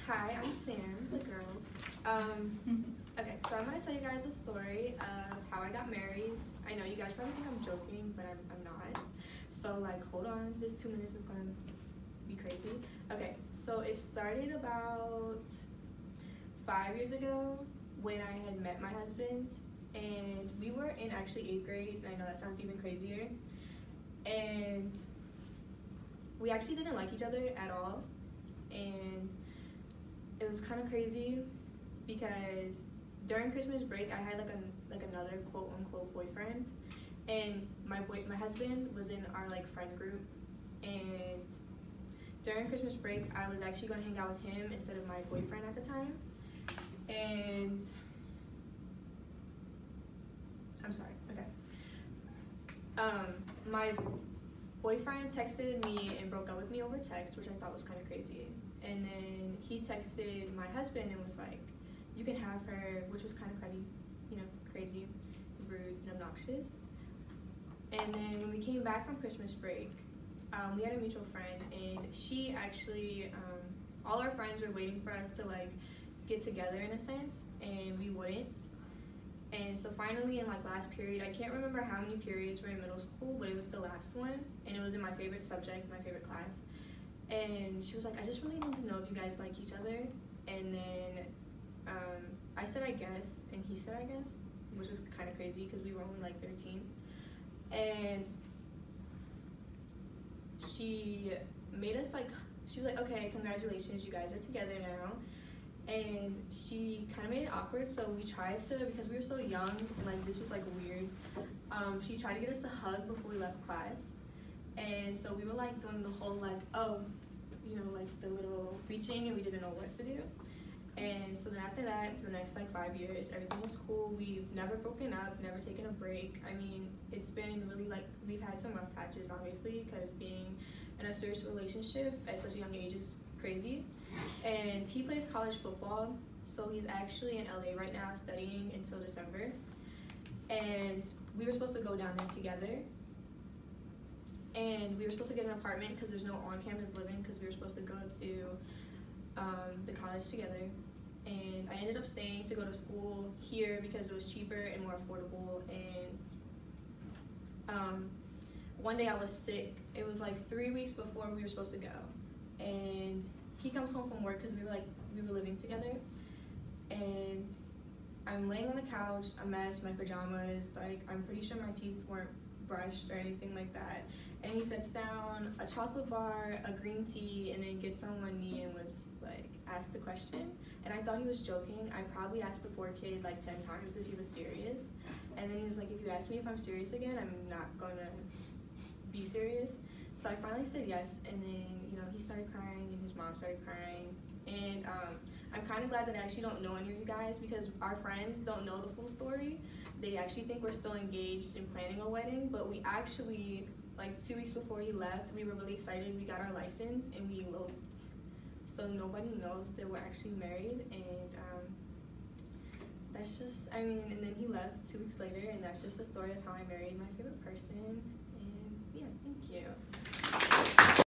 Hi, I'm Sam, the girl. Okay, so I'm gonna tell you guys a story of how I got married. I know you guys probably think I'm joking, but I'm not. So like, hold on, this 2 minutes is gonna be crazy. Okay, so it started about 5 years ago when I had met my husband, and we were in actually 8th grade, and I know that sounds even crazier. And we actually didn't like each other at all, and it was kind of crazy because during Christmas break I had like another quote unquote boyfriend, and my husband was in our like friend group, and during Christmas break I was actually going to hang out with him instead of my boyfriend at the time. And I'm sorry, okay. My boyfriend texted me and broke up with me over text, which I thought was kind of crazy. And then he texted my husband and was like, "You can have her," which was kind of crazy, rude, and obnoxious. And then when we came back from Christmas break, we had a mutual friend, and she actually, all our friends were waiting for us to like get together in a sense, and we wouldn't. And so finally in like last period, I can't remember how many periods were in middle school, but it was the last one, and it was in my favorite subject, my favorite class. And she was like, "I just really need to know if you guys like each other." And then I said, "I guess," and he said, "I guess," which was kind of crazy because we were only like 13. And she made us like, she was like, "Okay, congratulations, you guys are together now." And she kind of made it awkward, so we tried to, because we were so young and like this was like weird, she tried to get us to hug before we left class. And so we were like doing the whole like, oh, like the little reaching, and we didn't know what to do. And so then after that, for the next like 5 years, everything was cool. We've never broken up, never taken a break. I mean, it's been really like, we've had some rough patches obviously, because being in a serious relationship at such a young age is crazy. And he plays college football, so he's actually in LA right now studying until December. And we were supposed to go down there together, and we were supposed to get an apartment because there's no on-campus living, because we were supposed to go to the college together. And I ended up staying to go to school here because it was cheaper and more affordable. And one day I was sick. It was like 3 weeks before we were supposed to go, and he comes home from work because we were living together. And I'm laying on the couch, a mess, my pajamas, like I'm pretty sure my teeth weren't brushed or anything like that. And he sets down a chocolate bar, a green tea, and then gets on one knee and was like, asked the question. And I thought he was joking. I probably asked the poor kid like 10 times if he was serious. And then he was like, "If you ask me if I'm serious again, I'm not gonna be serious." So I finally said yes, and then he started crying and his mom started crying. And I'm kind of glad that I actually don't know any of you guys, because our friends don't know the full story. They actually think we're still engaged and planning a wedding, but we actually, like 2 weeks before he left, we were really excited. We got our license and we eloped. So nobody knows that we're actually married, and that's just, and then he left 2 weeks later, and that's just the story of how I married my favorite person. And yeah, thank you.